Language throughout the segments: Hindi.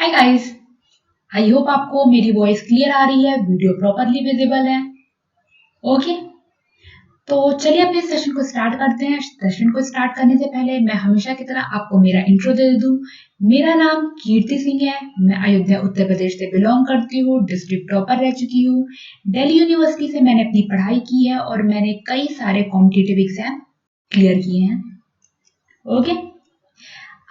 हाय गाइस, आई होप आपको मेरी वॉइस क्लियर आ रही है, वीडियो प्रॉपरली विजिबल है। ओके, तो चलिए अपने सेशन को स्टार्ट करते हैं। सेशन को स्टार्ट करने से पहले मैं हमेशा की तरह आपको मेरा इंट्रो दे दूं। मेरा नाम कीर्ति सिंह है। मैं अयोध्या उत्तर प्रदेश से बिलोंग करती हूँ। डिस्ट्रिक्ट टॉपर रह चुकी हूँ। दिल्ली यूनिवर्सिटी से मैंने अपनी पढ़ाई की है और मैंने कई सारे कॉम्पिटिटिव एग्जाम क्लियर किए हैं। ओके,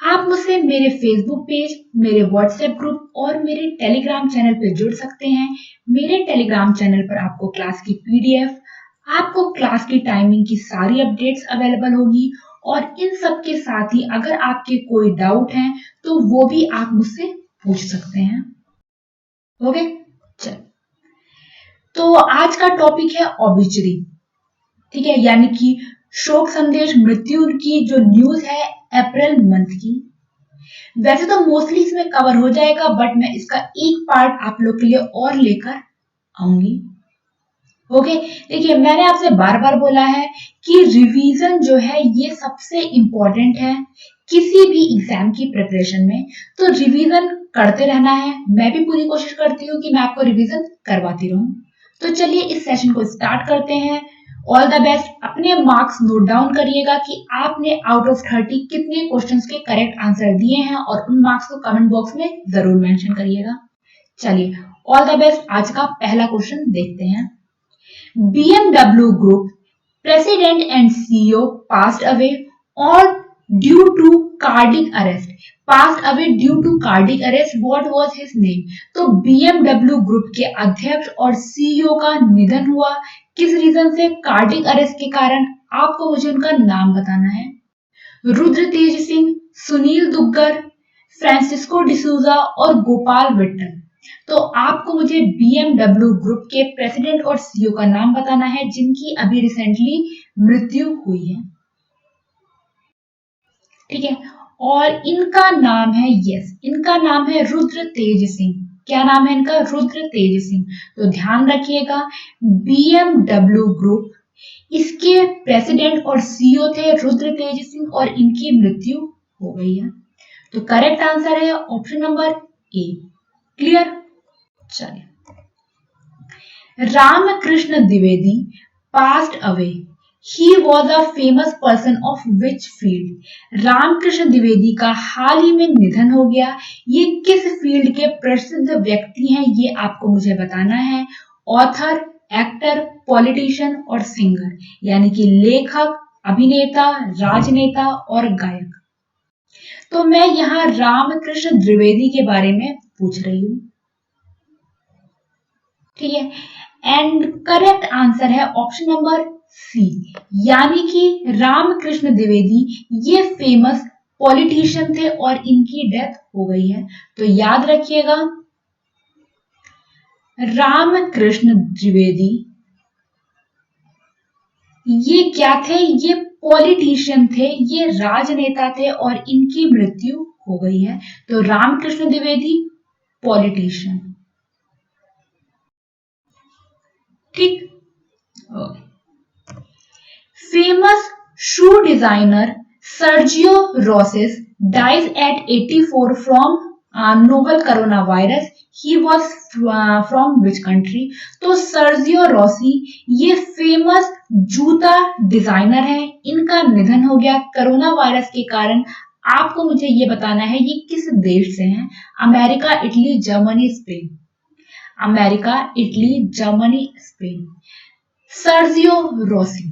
आप मुझसे मेरे फेसबुक पेज, मेरे व्हाट्सएप ग्रुप और मेरे टेलीग्राम चैनल पर जुड़ सकते हैं। मेरे टेलीग्राम चैनल पर आपको क्लास की पीडीएफ, आपको क्लास की टाइमिंग की सारी अपडेट्स अवेलेबल होगी और इन सब के साथ ही अगर आपके कोई डाउट हैं तो वो भी आप मुझसे पूछ सकते हैं। ओके, चल, तो आज का टॉपिक है ऑबिचुरी। ठीक है, यानी कि शोक संदेश, मृत्यु की जो न्यूज है अप्रैल मंथ की। वैसे तो मोस्टली इसमें कवर हो जाएगा, बट मैं इसका एक पार्ट आप लोग के लिए और लेकर आऊंगी। ओके, देखिए मैंने आपसे बार बार बोला है कि रिवीजन जो है ये सबसे इंपॉर्टेंट है किसी भी एग्जाम की प्रिपरेशन में। तो रिवीजन करते रहना है। मैं भी पूरी कोशिश करती हूँ कि मैं आपको रिवीजन करवाती रहूं। तो चलिए इस सेशन को स्टार्ट करते हैं। All the best. अपने मार्क्स नोट डाउन करिएगा कि आपने आउट ऑफ 30 कितने क्वेश्चंस के करेक्ट आंसर दिए हैं और उन मार्क्स को कमेंट बॉक्स में जरूर मेंशन करिएगा। चलिए ऑल द बेस्ट। आज का पहला क्वेश्चन देखते हैं। BMW Group president and CEO passed away or due to cardiac arrest. Passed away due to cardiac arrest. What was his name? तो BMW Group के अध्यक्ष और CEO का निधन हुआ। किस रीजन से? कार्डिक अरेस्ट के कारण। आपको मुझे उनका नाम बताना है। रुद्र तेज सिंह, सुनील दुग्गर, फ्रांसिस्को डिसूजा और गोपाल विट्ठल। तो आपको मुझे BMW ग्रुप के प्रेसिडेंट और सीईओ का नाम बताना है जिनकी अभी रिसेंटली मृत्यु हुई है। ठीक है, और इनका नाम है, इनका नाम है रुद्र तेज सिंह। क्या नाम है इनका? रुद्र तेज सिंह। तो ध्यान रखिएगा, BMW ग्रुप, इसके प्रेसिडेंट और सीईओ थे रुद्र तेज सिंह और इनकी मृत्यु हो गई है। तो करेक्ट आंसर है ऑप्शन नंबर ए। क्लियर? चलिए, Ramakrishna Dwivedi passed away. He was a famous person of which field? Ramakrishna Dwivedi का हाल ही में निधन हो गया। ये किस फील्ड के प्रसिद्ध व्यक्ति हैं ये आपको मुझे बताना है। ऑथर, एक्टर, पॉलिटिशियन और सिंगर, यानी कि लेखक, अभिनेता, राजनेता और गायक। तो मैं यहाँ रामकृष्ण द्विवेदी के बारे में पूछ रही हूँ। ठीक है, एंड करेक्ट आंसर है ऑप्शन नंबर सी, यानी कि रामकृष्ण द्विवेदी ये फेमस पॉलिटिशियन थे और इनकी डेथ हो गई है। तो याद रखिएगा, रामकृष्ण द्विवेदी ये क्या थे? ये पॉलिटिशियन थे, ये राजनेता थे और इनकी मृत्यु हो गई है। तो रामकृष्ण द्विवेदी पॉलिटिशियन। ठीक। Famous shoe designer Sergio रोसेस dies at 84 from novel coronavirus. He was from which country? तो सर्जियो रोसी ये फेमस जूता डिजाइनर है, इनका निधन हो गया कोरोना वायरस के कारण। आपको मुझे ये बताना है ये किस देश से हैं। America, Italy, Germany, Spain. America, Italy, Germany, Spain. Sergio Rossi.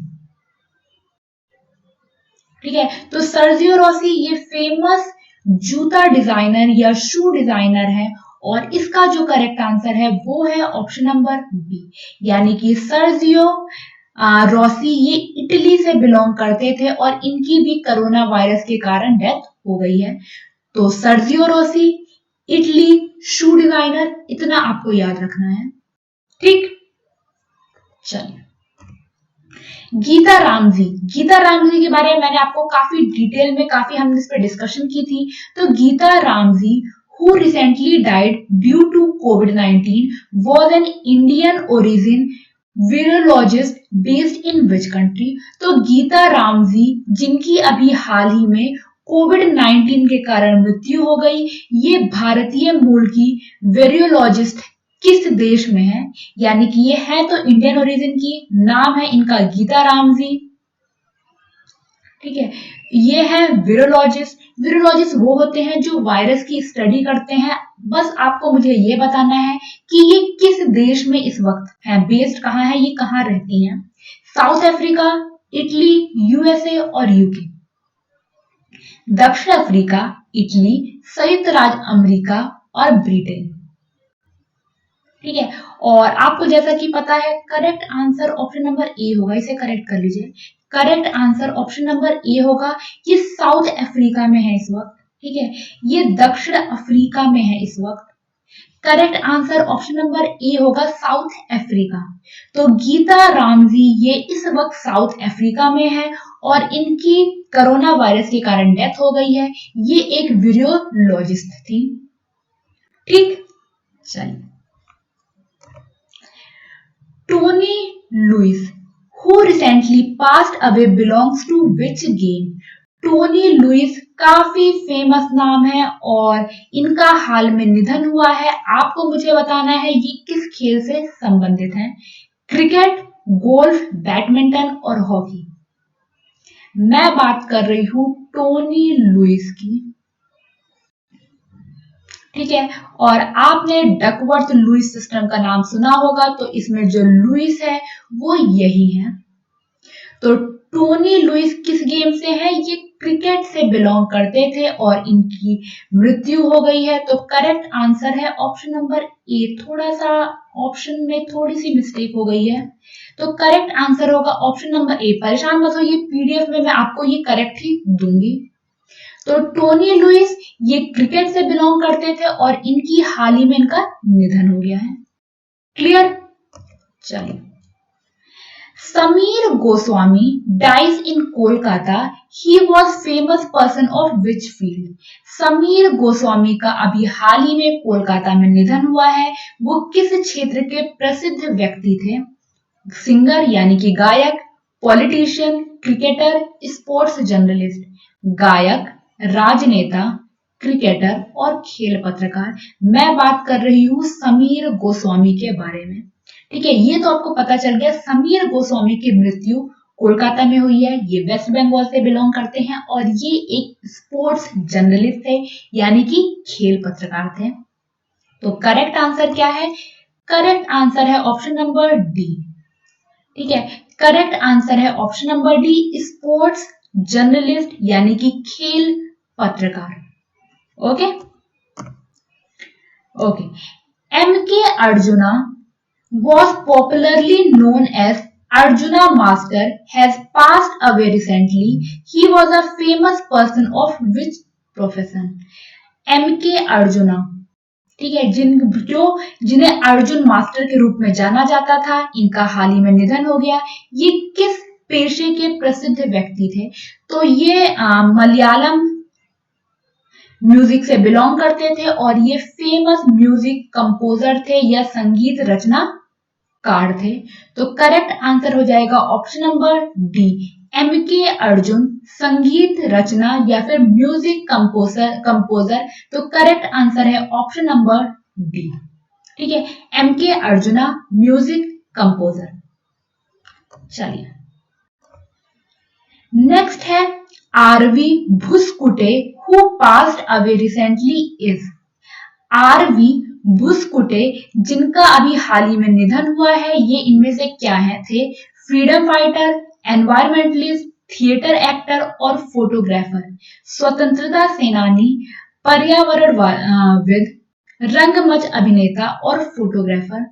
ठीक है, तो सर्जियो रोसी ये फेमस जूता डिजाइनर या शू डिजाइनर है और इसका जो करेक्ट आंसर है वो है ऑप्शन नंबर बी, यानी कि सर्जियो रोसी ये इटली से बिलोंग करते थे और इनकी भी कोरोना वायरस के कारण डेथ हो गई है। तो सर्जियो रोसी, इटली, शू डिजाइनर, इतना आपको याद रखना है। ठीक, चलिए, गीता रामजी। गीता रामजी के बारे में मैंने आपको काफी डिटेल में हमने इस पर डिस्कशन की थी। तो Gita Ramji who recently died due to COVID-19 was an Indian origin virologist based in which country? तो गीता रामजी जिनकी अभी हाल ही में कोविड-19 के कारण मृत्यु हो गई। ये भारतीय मूल की वेरियोलॉजिस्ट किस देश में है? यानी कि ये है तो इंडियन ओरिजिन की, नाम है इनका गीता राम जी। ठीक है, ये है वीरोलॉजिस्ट। वीरोलॉजिस्ट वो होते हैं जो वायरस की स्टडी करते हैं। बस आपको मुझे ये बताना है कि ये किस देश में इस वक्त है, बेस्ड कहाँ है, ये कहाँ रहती हैं। साउथ अफ्रीका, इटली, यूएसए और यूके। दक्षिण अफ्रीका, इटली, संयुक्त राज्य अमेरिका और ब्रिटेन। ठीक है, और आपको जैसा कि पता है करेक्ट आंसर ऑप्शन नंबर ए होगा, इसे करेक्ट कर लीजिए। करेक्ट आंसर ऑप्शन नंबर ए होगा। ये साउथ अफ्रीका में है इस वक्त। ठीक है, ये दक्षिण अफ्रीका में है इस वक्त। करेक्ट आंसर ऑप्शन नंबर ए होगा, साउथ अफ्रीका। तो गीता राम जी ये इस वक्त साउथ अफ्रीका में है और इनकी कोरोना वायरस के कारण डेथ हो गई है। ये एक वीरियोलॉजिस्ट थी। ठीक, चलिए। Tony Lewis who recently passed away belongs to which game? Tony Lewis काफी फेमस नाम है और इनका हाल में निधन हुआ है। आपको मुझे बताना है ये किस खेल से संबंधित है। क्रिकेट, गोल्फ, बैडमिंटन और हॉकी। मैं बात कर रही हूं टोनी लुइस की। ठीक है, और आपने डकवर्थ लुइस सिस्टम का नाम सुना होगा, तो इसमें जो लुइस है वो यही है। तो टोनी लुइस किस गेम से है? ये क्रिकेट से बिलोंग करते थे और इनकी मृत्यु हो गई है। तो करेक्ट आंसर है ऑप्शन नंबर ए। थोड़ा सा ऑप्शन में थोड़ी सी मिस्टेक हो गई है, तो करेक्ट आंसर होगा ऑप्शन नंबर ए। परेशान मत होइए, पीडीएफ में मैं आपको ये करेक्ट ही दूंगी। तो टोनी लुइस ये क्रिकेट से बिलोंग करते थे और इनकी हाल ही में इनका निधन हो गया है। क्लियर? चलिए। Sameer Goswami dies in Kolkata. He was famous person of which field? Sameer Goswami का अभी हाल ही में कोलकाता में निधन हुआ है। वो किस क्षेत्र के प्रसिद्ध व्यक्ति थे? सिंगर यानी कि गायक, पॉलिटिशियन, क्रिकेटर, स्पोर्ट्स जर्नलिस्ट। गायक, राजनेता, क्रिकेटर और खेल पत्रकार। मैं बात कर रही हूँ समीर गोस्वामी के बारे में। ठीक है, ये तो आपको पता चल गया। समीर गोस्वामी की मृत्यु कोलकाता में हुई है। ये वेस्ट बंगाल से बिलोंग करते हैं और ये एक स्पोर्ट्स जर्नलिस्ट थे, यानी कि खेल पत्रकार थे। तो करेक्ट आंसर क्या है? करेक्ट आंसर है ऑप्शन नंबर डी। ठीक है, करेक्ट आंसर है option number D, sports journalist यानी कि खेल पत्रकार। Okay okay. M K arjuna was popularly known as Arjuna Master has passed away recently. He was a famous person of which profession? M.K. Arjuna, ठीक है, जिन्हें अर्जुन मास्टर के रूप में जाना जाता था, इनका हाल ही में निधन हो गया। ये किस पेशे के प्रसिद्ध व्यक्ति थे? तो ये मलयालम म्यूजिक से बिलोंग करते थे और ये फेमस म्यूजिक कंपोजर थे या संगीत रचना कार थे। तो करेक्ट आंसर हो जाएगा ऑप्शन नंबर डी, एम के अर्जुन, संगीत रचना या फिर म्यूजिक कंपोजर। तो करेक्ट आंसर है ऑप्शन नंबर डी। ठीक है, M K Arjuna music composer. चलिए, नेक्स्ट है R V Bhuskute who passed away recently is. R V Bhuskute जिनका अभी हाल ही में निधन हुआ है, ये इनमें से क्या है थे? Freedom fighter, environmentalist, theatre actor और फोटोग्राफर। स्वतंत्रता सेनानी, पर्यावरणविद, रंगमंच अभिनेता और फोटोग्राफर।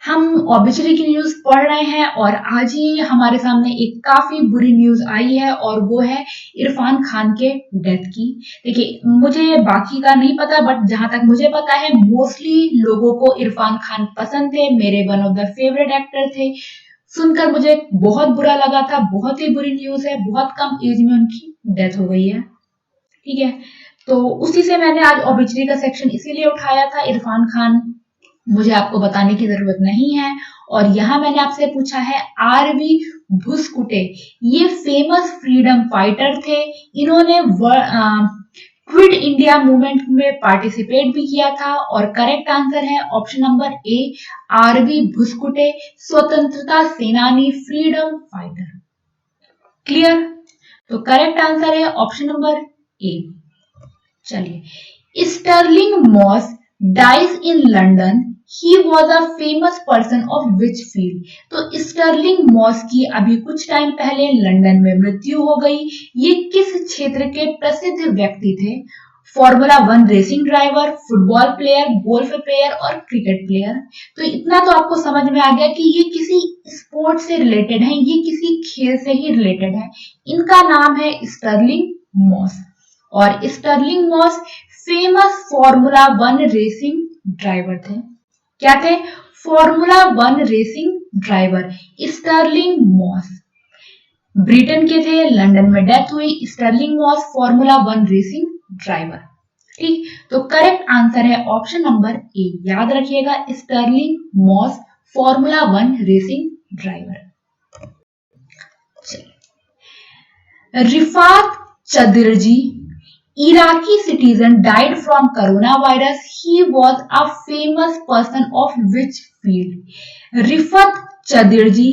हम ऑब्वियसली की न्यूज पढ़ रहे हैं और आज ही हमारे सामने एक काफी बुरी न्यूज आई है और वो है इरफान खान के डेथ की। देखिए, मुझे बाकी का नहीं पता, बट जहां तक मुझे पता है मोस्टली लोगों को इरफान खान पसंद थे, मेरे one of the favourite actor थे। सुनकर मुझे बहुत बुरा लगा था, बहुत ही बुरी न्यूज है, बहुत कम एज में उनकी डेथ हो गई है। ठीक है, तो उसी से मैंने आज ऑब्वियसली का सेक्शन इसीलिए उठाया था। इरफान खान मुझे आपको बताने की जरूरत नहीं है। और यहाँ मैंने आपसे पूछा है आरवी भुसकुटे ये फेमस फ्रीडम फाइटर थे। इन्होंने क्विट इंडिया मूवमेंट में पार्टिसिपेट भी किया था और करेक्ट आंसर है option number A R V Bhuskute, स्वतंत्रता सेनानी, फ्रीडम फाइटर। क्लियर? तो करेक्ट आंसर है ऑप्शन नंबर ए। चलिए, Sterling Moss dies in London, he was a famous person of which field. तो स्टर्लिंग मॉस की अभी कुछ टाइम पहले लंदन में मृत्यु हो गई। ये किस क्षेत्र के प्रसिद्ध व्यक्ति थे? Formula 1 racing driver, football player, golf player और क्रिकेट प्लेयर। तो इतना तो आपको समझ में आ गया कि ये किसी स्पोर्ट से रिलेटेड है, ये किसी खेल से ही रिलेटेड है। इनका नाम है स्टर्लिंग मॉस और Stirling Moss famous formula 1 racing driver थे। क्या थे? Formula 1 racing driver Stirling Moss. Britain के थे, लंदन में डेथ हुई। Stirling moss formula 1 racing driver. ठीक, तो करेक्ट आंसर है ऑप्शन नंबर ए। याद रखिएगा, स्टर्लिंग मॉस फॉर्मूला 1 रेसिंग ड्राइवर। Rifat Chadirji Iraqi citizen died from coronavirus. He was a famous person of which field? Rifat Chadirji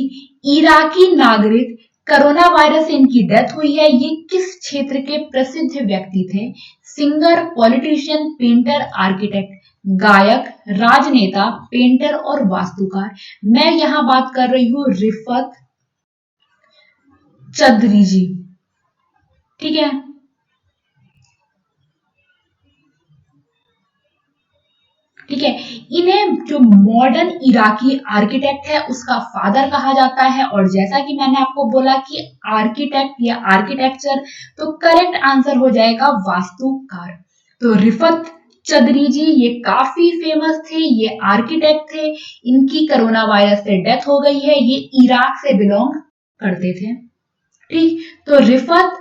Iraqi नागरिक, कोरोना वायरस से इनकी डेथ हुई है। ये किस क्षेत्र के प्रसिद्ध व्यक्ति थे? Singer, politician, painter, architect. गायक, राजनेता, पेंटर और वास्तुकार। मैं यहां बात कर रही हूं रिफत चदिरजी। ठीक है, ठीक है। इन्हें जो मॉडर्न इराकी आर्किटेक्ट है उसका फादर कहा जाता है। और जैसा कि मैंने आपको बोला कि आर्किटेक्ट या आर्किटेक्चर, तो करेक्ट आंसर हो जाएगा वास्तुकार। तो रिफत चदरीजी ये काफी फेमस थे, ये आर्किटेक्ट थे। इनकी कोरोना वायरस से डेथ हो गई है। ये इराक से बिलोंग करते थे। ठीक, तो रिफत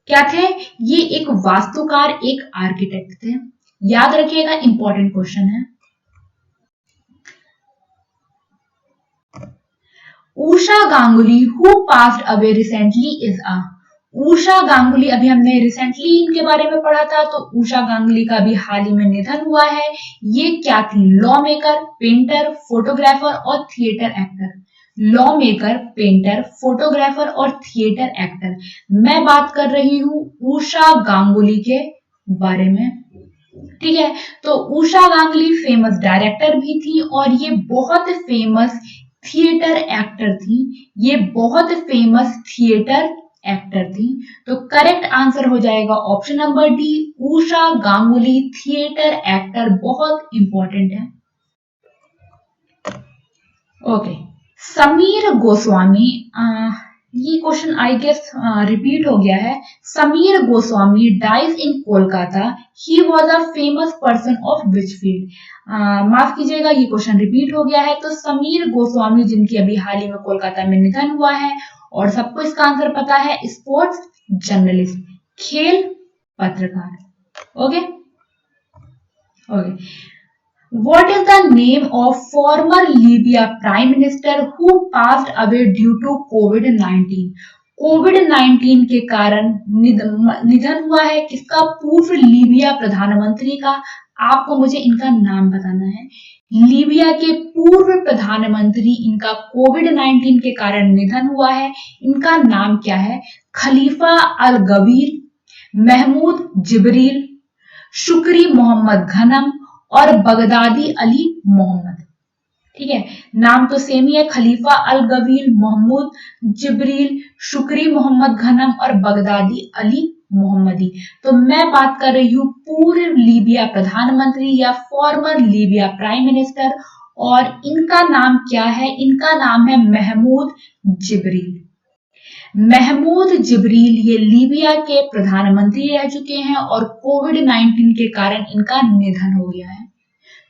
क्या थे? ये एक वास्तुकार, एक आर्किटेक्ट थे। याद रखिएगा, इंपॉर्टेंट क्वेश्चन है। Usha Ganguly who passed away recently is a. Usha Ganguly, अभी हमने रिसेंटली इनके बारे में पढ़ा था, तो उषा गांगुली का भी हाल ही में निधन हुआ है। ये क्या थी? लॉ मेकर, पेंटर, फोटोग्राफर और theatre actor. Law maker, painter, photographer और थिएटर एक्टर। मैं बात कर रही हूं उषा गांगुली के बारे में। ठीक है, तो उषा गांगुली फेमस डायरेक्टर भी थी और ये बहुत फेमस थिएटर एक्टर थी। ये बहुत फेमस थिएटर एक्टर थी। तो करेक्ट आंसर हो जाएगा option number D, Usha Ganguly theatre actor. बहुत इंपॉर्टेंट है। ओके, समीर गोस्वामी, ये क्वेश्चन आई गेस रिपीट हो गया है। Sameer Goswami dies in Kolkata, he was a famous person of which field. माफ कीजिएगा, ये क्वेश्चन रिपीट हो गया है। तो समीर गोस्वामी जिनकी अभी हाल ही में कोलकाता में निधन हुआ है, और सबको इसका आंसर पता है, स्पोर्ट्स जर्नलिस्ट, खेल पत्रकार। Okay, okay. What is the name of former Libya Prime Minister who passed away due to COVID-19? COVID-19 के कारण निधन हुआ है किसका? पूर्व लीबिया प्रधानमंत्री का। आपको मुझे इनका नाम बताना है। लीबिया के पूर्व प्रधानमंत्री, इनका कोविड-19 के कारण निधन हुआ है। इनका नाम क्या है? खलीफा अल गबीर, महमूद जिब्रील, शुक्री मोहम्मद घनम और बगदादी अली मोहम्मद। ठीक है, नाम तो सेम ही है, खलीफा अल गबीर, महमूद जिब्रील, शुक्री मोहम्मद घनम और बगदादी अली मोहम्मदी। तो मैं बात कर रही हूं पूर्व लीबिया प्रधानमंत्री या फॉर्मर लीबिया प्राइम मिनिस्टर, और इनका नाम क्या है? इनका नाम है महमूद जिब्रील। महमूद जिब्रील ये लीबिया के प्रधानमंत्री रह चुके हैं और कोविड-19 के कारण इनका निधन हो गया है।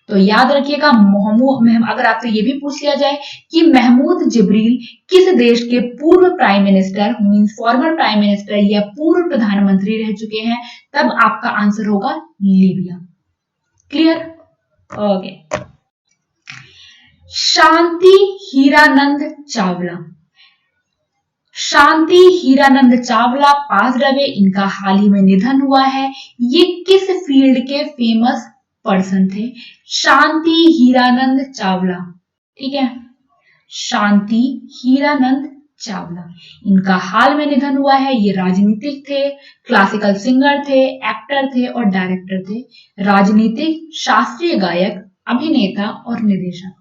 तो याद रखिएगा, अगर आपसे ये भी पूछ लिया जाए कि महमूद जिब्रील किस देश के पूर्व prime minister, means former prime minister या पूर्व प्रधानमंत्री रह चुके हैं, तब आपका आंसर होगा लीबिया। क्लियर? ओके। शांति हीरानंद चावला, शांति हीरानंद चावला पास्ड अवे, इनका हाल ही में निधन हुआ है। ये किस फील्ड के फेमस पर्सन थे? शांति हीरानंद चावला, ठीक है, शांति हीरानंद चावला, इनका हाल में निधन हुआ है। ये राजनीतिक थे, क्लासिकल सिंगर थे, एक्टर थे और डायरेक्टर थे। राजनीतिक, शास्त्रीय गायक, अभिनेता और निर्देशक,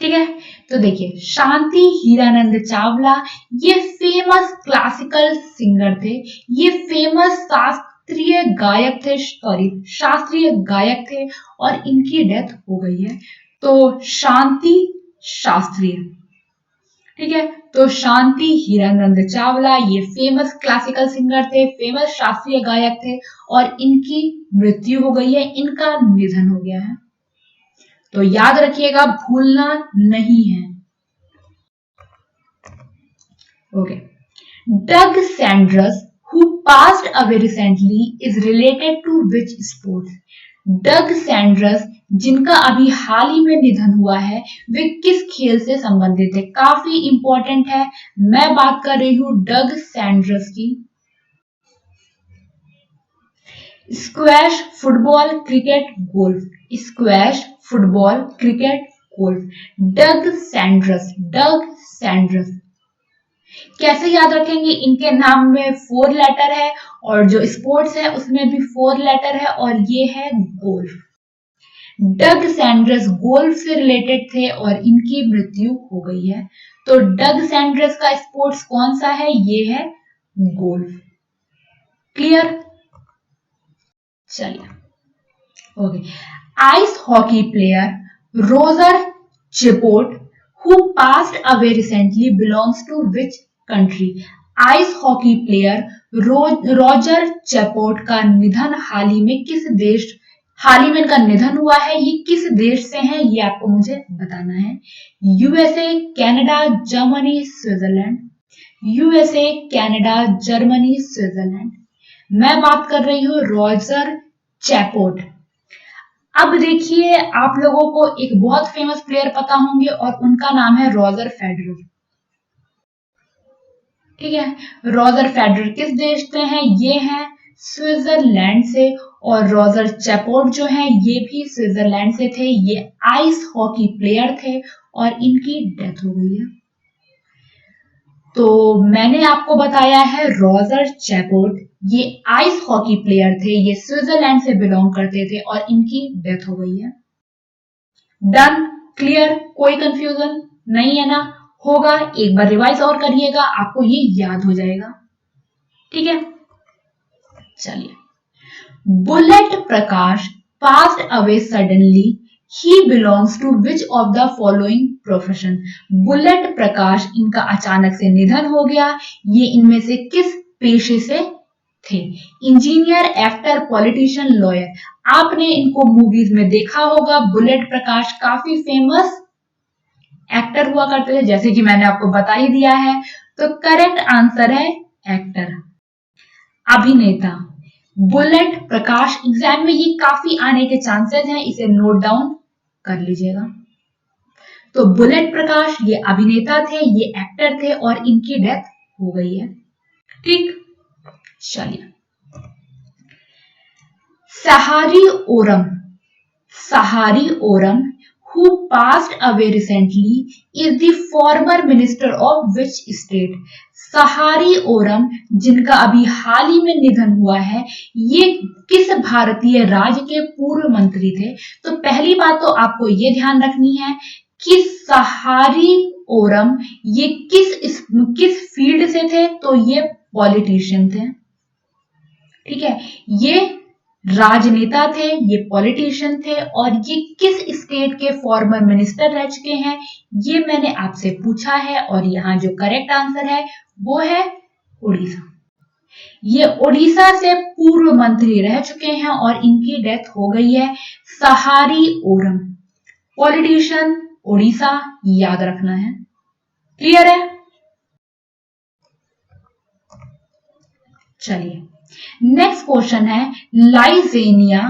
ठीक है। तो देखिए, शांति हीरानंद चावला ये फेमस क्लासिकल सिंगर थे, ये फेमस शास्त्रीय गायक थे, शास्त्रीय गायक थे और इनकी डेथ हो गई है। तो शांति शास्त्रीय, ठीक है, तो शांति हीरानंद चावला ये फेमस क्लासिकल सिंगर थे, फेमस शास्त्रीय गायक थे और इनकी मृत्यु हो गई है, इनका निधन हो गया है। तो याद रखिएगा, भूलना नहीं है। Okay, Doug Sanders who passed away recently is related to which sports? Doug Sanders जिनका अभी हाल ही में निधन हुआ है, वे किस खेल से संबंधित है? काफी इंपॉर्टेंट है। मैं बात कर रही हूं डग सैंड्रस की। Squash, football, cricket, golf. Squash, football, cricket, golf. Doug Sanders, Doug Sanders. कैसे याद रखेंगे? इनके नाम में 4 लेटर है और जो स्पोर्ट्स है उसमें भी 4 लेटर है और ये है गोल्फ। डग सैंड्रस गोल्फ से रिलेटेड थे और इनकी मृत्यु हो गई है। तो डग सैंड्रस का स्पोर्ट्स कौन सा है? ये है गोल्फ। क्लियर? चलिए, okay. Ice hockey player Roger Chapot who passed away recently belongs to which country? Ice hockey player Roger Chapot का निधन हाल ही में इनका निधन हुआ है। ये किस देश से हैं? ये आपको मुझे बताना है। USA, Canada, Germany, Switzerland. USA, Canada, Germany, Switzerland. मैं बात कर रही हूँ रोजर चेपोट। अब देखिए, आप लोगों को एक बहुत फेमस प्लेयर पता होंगे और उनका नाम है रॉजर फेडरर, ठीक है। रॉजर फेडरर किस देश से हैं? ये हैं स्विट्जरलैंड से। और रॉजर चेपोट जो है ये भी स्विट्जरलैंड से थे। ये आइस हॉकी प्लेयर थे और इनकी डेथ हो गई है। तो मैंने आपको बताया है रॉजर चेपोट ये आइस हॉकी प्लेयर थे, ये स्विट्जरलैंड से बिलोंग करते थे और इनकी डेथ हो गई है। डन? क्लियर? कोई कंफ्यूजन नहीं है ना? होगा, एक बार रिवाइज और करिएगा, आपको ये याद हो जाएगा, ठीक है। चलिए, bullet Prakash passed away suddenly. He belongs to which of the following profession? Bullet Prakash इनका अचानक से निधन हो गया, ये इनमें से किस पेशे से थे? Engineer, actor, politician, lawyer. आपने इनको मूवीज में देखा होगा। बुलेट प्रकाश काफी फेमस एक्टर हुआ करते थे, जैसे कि मैंने आपको बता ही दिया है। तो करेक्ट आंसर है एक्टर, अभिनेता। बुलेट प्रकाश एग्जाम में ये काफी आने के चांसेस हैं, इसे नोट डाउन कर लीजिएगा। तो बुलेट प्रकाश ये अभिनेता थे, ये एक्टर थे और इनकी डेथ हो गई है, ठीक। चलिए, सहारी Oram who passed away recently is the former minister of which state? Sahari Oram जिनका अभी हाल ही में निधन हुआ है, ये किस भारतीय राज्य के पूर्व मंत्री थे? तो पहली बात तो आपको ये ध्यान रखनी है कि सहारी ओरम ये किस फील्ड से थे? तो ये पॉलिटिशियन थे, ठीक है। ये राजनेता थे, ये पॉलिटिशियन थे और ये किस स्टेट के फॉर्मर मिनिस्टर रह चुके हैं? ये मैंने आपसे पूछा है और यहाँ जो करेक्ट आंसर है वो है उड़ीसा। ये उड़ीसा से पूर्व मंत्री रह चुके हैं और इनकी डेथ हो गई है। सहारी ओरम, पॉलिटिशियन, उड़ीसा, याद रखना है। क्लियर है? चलिए, नेक्स्ट क्वेश्चन है लाइजेनिया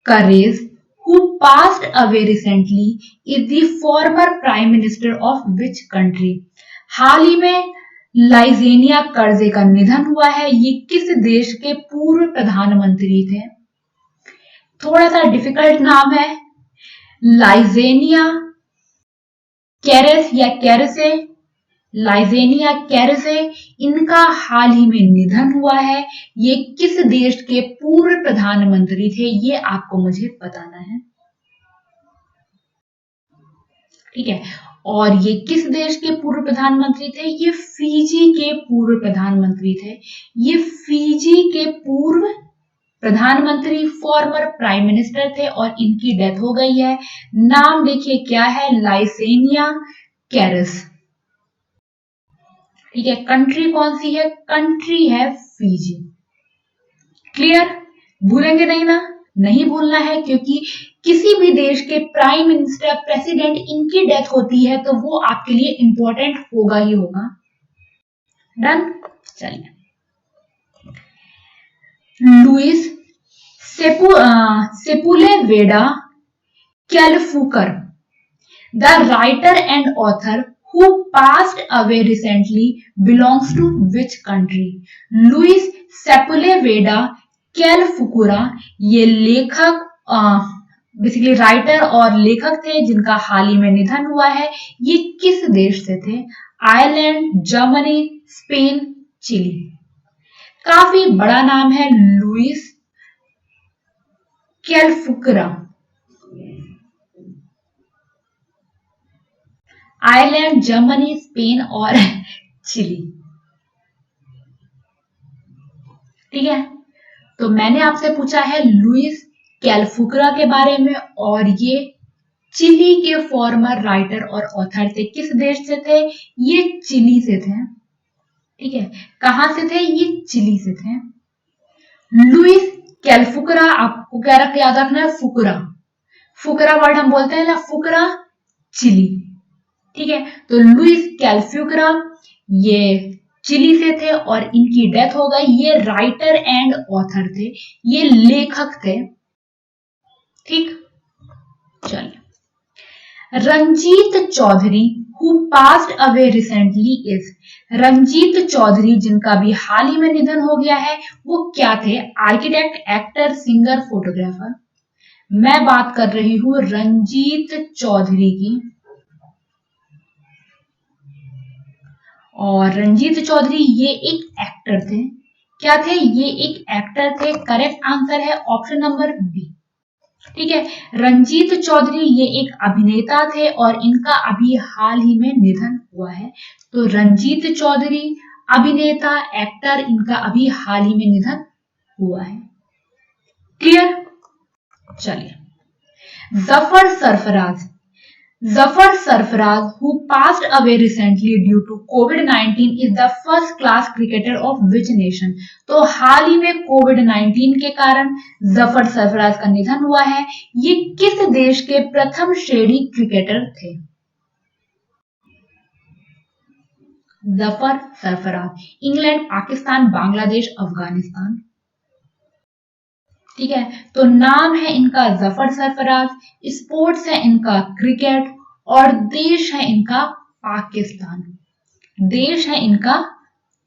करेज who passed away recently is the former prime minister of which country? हाल ही में लाइजेनिया कर्जे का निधन हुआ है, ये किस देश के पूर्व प्रधानमंत्री थे? थोड़ा सा डिफिकल्ट नाम है, लाइजेनिया कैरेस या कैरसे, लाइजेनिया कैरसे, इनका हाल ही में निधन हुआ है। ये किस देश के पूर्व प्रधानमंत्री थे, ये आपको मुझे बताना है। ठीक है, और ये किस देश के पूर्व प्रधानमंत्री थे? ये फिजी के पूर्व प्रधानमंत्री थे। ये फिजी के पूर्व प्रधानमंत्री, फॉर्मर प्राइम मिनिस्टर थे और इनकी डेथ हो गई है। नाम देखिए क्या है, लाइसेनिया कैरस। ठीक है, कंट्री कौन सी है? कंट्री है फिजी। क्लियर? भूलेंगे नहीं ना? नहीं भूलना है, क्योंकि किसी भी देश के प्राइम मिनिस्टर, प्रेसिडेंट, इनकी डेथ होती है तो वो आपके लिए इंपॉर्टेंट होगा ही होगा। डन? चलिए, Luis Sepulveda Calfucura, the writer and author who passed away recently belongs to which country? Luis Sepulveda Calfucura, ये लेखक, बेसिकली राइटर और लेखक थे जिनका हाल ही में निधन हुआ है। ये किस देश से थे? Ireland, Germany, Spain, Chile. काफी बड़ा नाम है, Luis Calfucura. Ireland, Germany, Spain और चिली। ठीक है, तो मैंने आपसे पूछा है लुइस कैलफुकुरा के बारे में, और ये चिली के फॉर्मर राइटर और ऑथर थे। किस देश से थे? ये चिली से थे। ठीक है, कहां से थे? ये चिली से थे। लुइस कैलफुकुरा, आपको क्या याद रखना है? फुकुरा, फुकुरा वर्ड हम बोलते हैं ना, फुकुरा, चिली। ठीक है, तो लुइस कैलफुकुरा ये चिली से थे और इनकी डेथ हो गई। ये राइटर एंड ऑथर थे, ये लेखक थे। ठीक, चलिए, Ranjit Chaudhary who passed away recently is, Ranjit Chaudhary जिनका भी हाल ही में निधन हो गया है, वो क्या थे? Architect, actor, singer, photographer. मैं बात कर रही हूं रंजीत चौधरी की, और रंजीत चौधरी ये एक एक्टर थे। क्या थे? ये एक एक्टर थे। करेक्ट आंसर है ऑप्शन नंबर बी। ठीक है, रंजीत चौधरी ये एक अभिनेता थे और इनका अभी हाल ही में निधन हुआ है। तो रंजीत चौधरी अभिनेता, एक्टर, इनका अभी हाल ही में निधन हुआ है। क्लियर? चलिए, Zafar Sarfaraz, Zafar Sarfaraz, who passed away recently due to COVID-19, is the first class cricketer of which nation? तो हाल ही में कोविड-19 के कारण जफर सरफराज का निधन हुआ है। ये किस देश के प्रथम श्रेणी क्रिकेटर थे? जफर सरफराज, इंग्लैंड, पाकिस्तान, बांग्लादेश, अफगानिस्तान। ठीक है, तो नाम है इनका जफर सरफराज, स्पोर्ट्स है इनका क्रिकेट, और देश है इनका पाकिस्तान। देश है इनका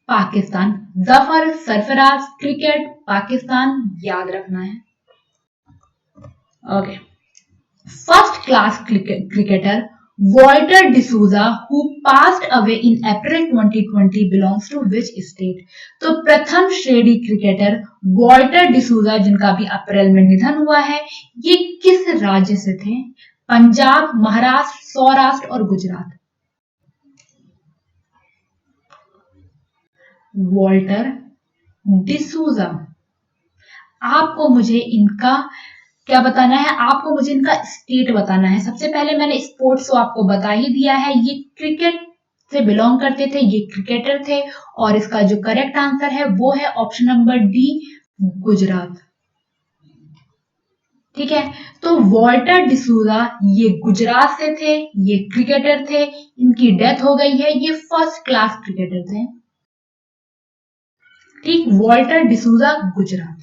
पाकिस्तान। जफर सरफराज, क्रिकेट, पाकिस्तान, याद रखना है। Okay, first class cricketer Walter D'Souza, who passed away in April 2020, belongs to which state? तो प्रथम श्रेणी क्रिकेटर वॉल्टर डिसूजा जिनका भी अप्रैल में निधन हुआ है, ये किस राज्य से थे? पंजाब, महाराष्ट्र, सौराष्ट्र और गुजरात। वॉल्टर डिसूजा, आपको मुझे इनका क्या बताना है? आपको मुझे इनका स्टेट बताना है। सबसे पहले मैंने स्पोर्ट्स को आपको बता ही दिया है, ये क्रिकेट से बिलोंग करते थे, ये क्रिकेटर थे, और इसका जो करेक्ट आंसर है वो है ऑप्शन नंबर डी, गुजरात। ठीक है, तो वॉल्टर डिसूजा ये गुजरात से थे, ये क्रिकेटर थे, इनकी डेथ हो गई है, ये फर्स्ट क्लास क्रिकेटर थे। ठीक, Walter D'Souza, Gujarat.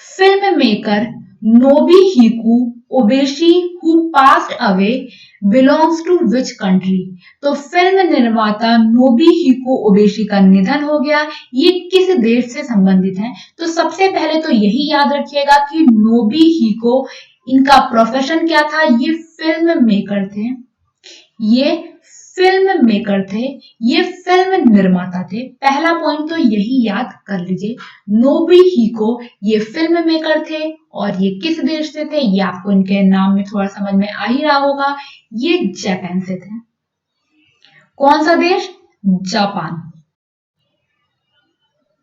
Film maker Nobuhiko Obayashi who passed away belongs to which country. तो फिल्म निर्माता नोबुहिको ओबेशी का निधन हो गया, ये किस देश से संबंधित है? तो सबसे पहले तो यही याद रखिएगा कि नोबुहिको, इनका प्रोफेशन क्या था? ये फिल्म मेकर थे, ये फिल्म मेकर थे, ये फिल्म निर्माता थे। पहला पॉइंट तो यही याद कर लीजिए, नोबुहिको ये फिल्म मेकर थे और ये किस देश से थे? ये आपको इनके नाम में थोड़ा समझ में आ ही रहा होगा, ये जापान से थे। कौन सा देश? जापान।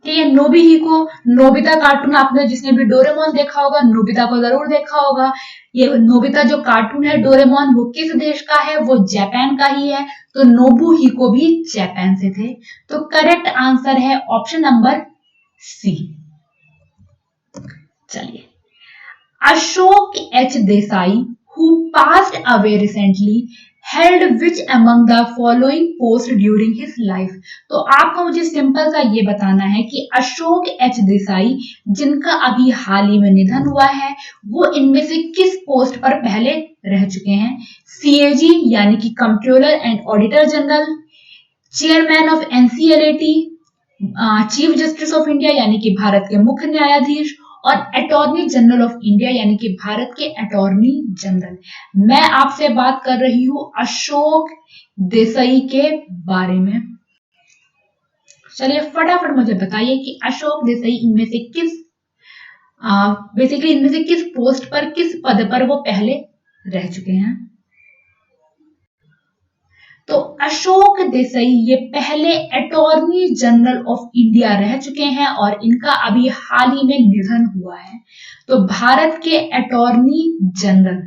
ठीक है, नोबुहिको, नोबिता कार्टून आपने जिसने भी डोरेमोन देखा होगा, नोबिता को जरूर देखा होगा। ये नोबिता जो कार्टून है डोरेमोन, वो किस देश का है? वो जापान का ही है। तो नोबुहिको भी जापान से थे। तो करेक्ट आंसर है ऑप्शन नंबर सी। चलिए, Ashok H Desai who passed away recently held which among the following post during his life। तो आपको मुझे सिंपल सा ये बताना है कि अशोक एच देसाई जिनका अभी हाल ही में निधन हुआ है, वो इनमें से किस पोस्ट पर पहले रह चुके हैं? सीएजी यानी कि controller and auditor general, chairman of NCLAT, chief justice of India यानी कि भारत के मुख्य न्यायाधीश, और अटॉर्नी जनरल ऑफ इंडिया यानी कि भारत के अटॉर्नी जनरल। मैं आपसे बात कर रही हूं अशोक देसाई के बारे में। चलिए फटाफट मुझे बताइए कि अशोक देसाई इनमें से किस पोस्ट पर, किस पद पर वो पहले रह चुके हैं? तो अशोक देसाई ये पहले अटॉर्नी जनरल ऑफ इंडिया रह चुके हैं और इनका अभी हाल ही में निधन हुआ है। तो भारत के अटॉर्नी जनरल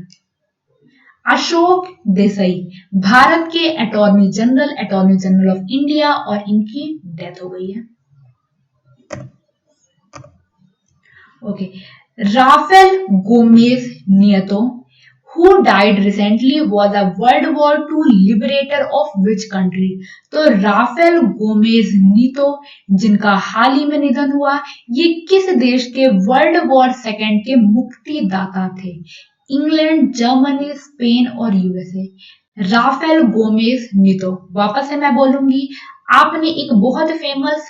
अशोक देसाई, भारत के अटॉर्नी जनरल ऑफ इंडिया, और इनकी डेथ हो गई है। Okay, Rafael Gomez Nieto who died recently was a World War II liberator of which country? तो राफेल गोमेज नीतो जिनका हाल ही में निधन हुआ, ये किस देश के वर्ल्ड वॉर सेकेंड के मुक्तिदाता थे? इंग्लैंड, जर्मनी, स्पेन और यूएसए। राफेल गोमेज नीतो, वापस से मैं बोलूंगी, आपने एक बहुत फेमस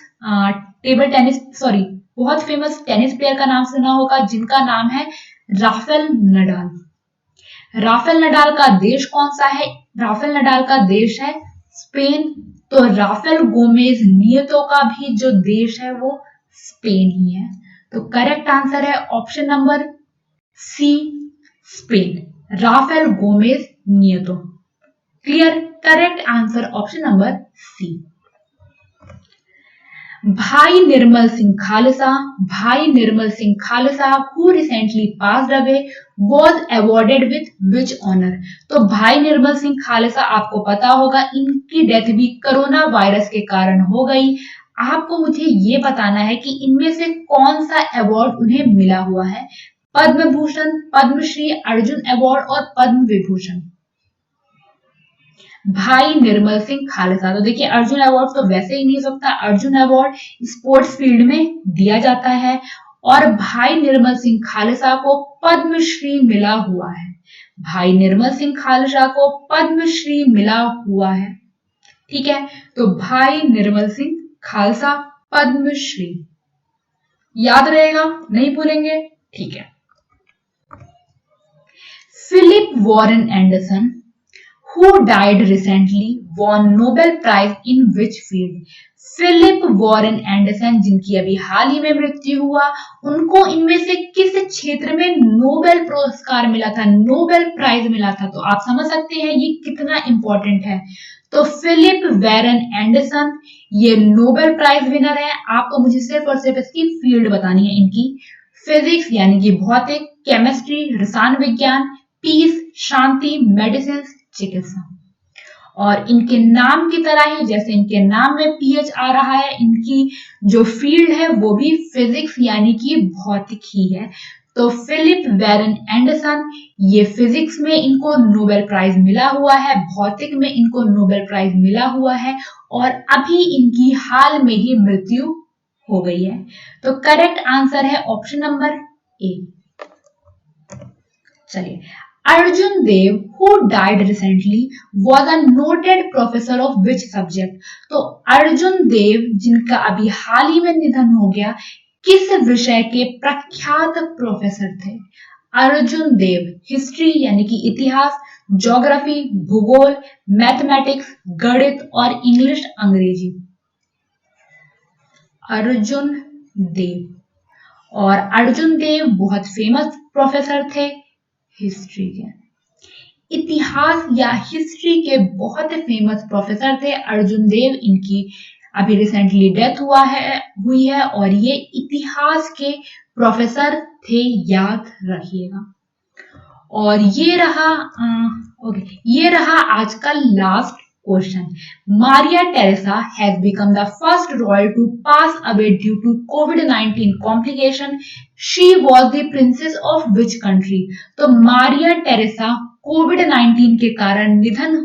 बहुत फेमस टेनिस प्लेयर का नाम सुना होगा जिनका नाम है राफेल नडाल। राफेल नडाल का देश कौन सा है? राफेल नडाल का देश है स्पेन। तो राफेल गोमेज नियतो का भी जो देश है वो स्पेन ही है। तो करेक्ट आंसर है option number C, Spain. Rafael Gomez Nieto. Clear? Correct answer option number C. भाई Nirmal Singh Khalsa who recently passed away was awarded with which honor? तो भाई निर्मल सिंह खालसा आपको पता होगा, इनकी डेथ भी कोरोना वायरस के कारण हो गई। आपको मुझे ये बताना है कि इनमें से कौन सा अवार्ड उन्हें मिला हुआ है? पद्म भूषण, पद्मश्री, अर्जुन अवार्ड और पद्म विभूषण। भाई निर्मल सिंह खालसा, तो देखिए अर्जुन अवार्ड तो वैसे ही नहीं सकता, अर्जुन अवार्ड स्पोर्ट्स फील्ड में दिया जाता है, और भाई निर्मल सिंह खालसा को पद्मश्री मिला हुआ है। भाई निर्मल सिंह खालसा को पद्मश्री मिला हुआ है। ठीक है, तो भाई निर्मल सिंह खालसा पद्मश्री, याद रहेगा, नहीं भूलेंगे। ठीक है। Philip Warren Anderson who died recently won Nobel Prize in which field? Philip Warren Anderson जिनकी अभी हाल ही में मृत्यु हुआ, उनको इनमें से किस क्षेत्र में नोबेल पुरस्कार मिला था, नोबेल प्राइज मिला था? तो आप समझ सकते हैं ये कितना इंपॉर्टेंट है। तो फिलिप वॉरेन एंडरसन ये नोबेल प्राइज विनर है। आपको मुझे सिर्फ और सिर्फ इसकी फील्ड बतानी है इनकी। फिजिक्स यानी कि भौतिक, केमिस्ट्री रसायन विज्ञान, पीस शांति, मेडिसिन चिकित्सा। और इनके नाम की तरह ही जैसे इनके नाम में पीएच आ रहा है, इनकी जो फील्ड है वो भी फिजिक्स यानी कि भौतिक ही है। तो फिलिप वॉरेन एंडरसन ये फिजिक्स में इनको नोबेल प्राइज मिला हुआ है, भौतिक में इनको नोबेल प्राइज मिला हुआ है, और अभी इनकी हाल में ही मृत्यु हो गई है। तो करेक्ट आंसर है ऑप्शन नंबर ए। चलिए, Arjun Dev who died recently was a noted professor of which subject. तो अर्जुन देव जिनका अभी हाल ही में निधन हो गया, किस विषय के प्रख्यात प्रोफेसर थे? अर्जुन देव हिस्ट्री यानी कि इतिहास, ज्योग्राफी, भूगोल, मैथमेटिक्स, गणित और इंग्लिश अंग्रेजी। अर्जुन देव। और अर्जुन देव बहुत फेमस प्रोफेसर थे हिस्ट्री के। इतिहास या हिस्ट्री के बहुत फेमस प्रोफेसर थे अर्जुन देव। इनकी अभी रिसेंटली डेथ हुई है और ये इतिहास के प्रोफेसर थे, याद रखिएगा। और ये रहा आज का last question. Maria Teresa has become the first royal to pass away due to कोविड-19 complication. She was the princess of which country. तो मारिया टेरेसा कोविड-19 के कारण निधन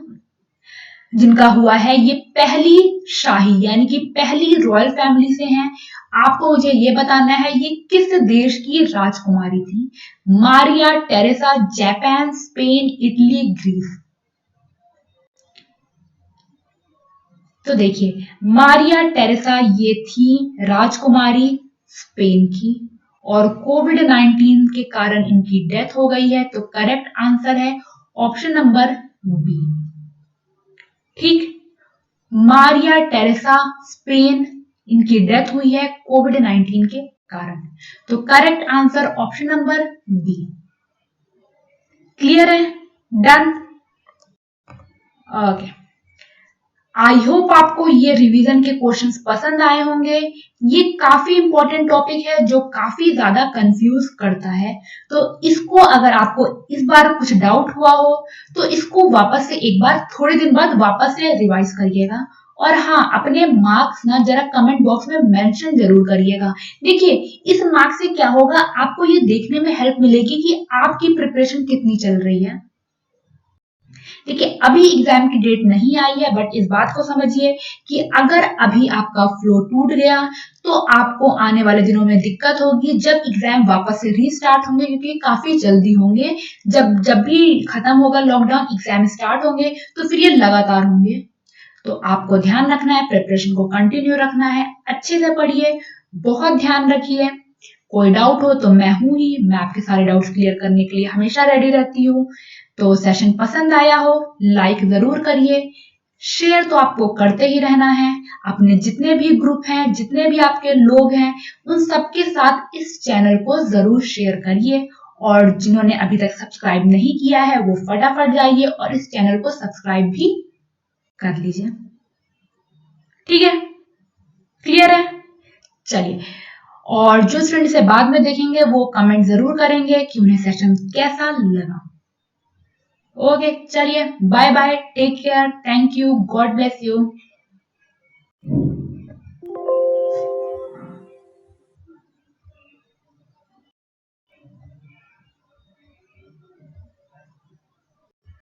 जिनका हुआ है, ये पहली शाही यानी कि पहली रॉयल फैमिली से हैं। आपको मुझे ये बताना है ये किस देश की राजकुमारी थी? Maria Teresa Japan, Spain, Italy, Greece. तो देखिए, मारिया टेरेसा ये थी राजकुमारी स्पेन की और कोविड-19 के कारण इनकी डेथ हो गई है। तो करेक्ट आंसर है ऑप्शन नंबर बी। ठीक, मारिया टेरेसा स्पेन, इनकी डेथ हुई है कोविड-19 के कारण। तो correct answer option number B. Clear है? डन? ओके। आई होप आपको ये रिवीजन के क्वेश्चंस पसंद आए होंगे। ये काफी इंपॉर्टेंट टॉपिक है जो काफी ज्यादा कंफ्यूज करता है। तो इसको अगर आपको इस बार कुछ डाउट हुआ हो तो इसको वापस से एक बार थोड़े दिन बाद वापस से रिवाइज करिएगा। और हाँ, अपने मार्क्स ना जरा कमेंट बॉक्स में मेंशन जरूर करिएगा। देखिए, इस मार्क्स से क्या होगा, आपको ये देखने में हेल्प मिलेगी कि आपकी प्रिपरेशन कितनी चल रही है। देखिए, अभी एग्जाम की डेट नहीं आई है, बट इस बात को समझिए कि अगर अभी आपका फ्लो टूट गया तो आपको आने वाले दिनों में दिक्कत होगी जब एग्जाम वापस से रीस्टार्ट होंगे, क्योंकि काफी जल्दी होंगे। जब भी खत्म होगा लॉकडाउन, एग्जाम स्टार्ट होंगे तो फिर ये लगातार होंगे। तो आपको ध्यान रखना है, प्रिपरेशन को कंटिन्यू रखना है, अच्छे से पढ़िए, बहुत ध्यान रखिए। कोई डाउट हो तो मैं हूं ही, मैं आपके सारे डाउट्स क्लियर करने के लिए हमेशा रेडी रहती हूँ। तो सेशन पसंद आया हो लाइक जरूर करिए, शेयर तो आपको करते ही रहना है। अपने जितने भी ग्रुप हैं, जितने भी आपके लोग हैं, उन सबके साथ इस चैनल को जरूर शेयर करिए। और जिन्होंने अभी तक सब्सक्राइब नहीं किया है वो फटाफट जाइए और इस चैनल को सब्सक्राइब भी कर लीजिए। ठीक है? क्लियर है? चलिए, और जो स्टूडेंट इसे बाद में देखेंगे वो कमेंट जरूर करेंगे कि उन्हें सेशन कैसा लगा। ओके, चलिए, bye bye, take care, thank you, God bless you.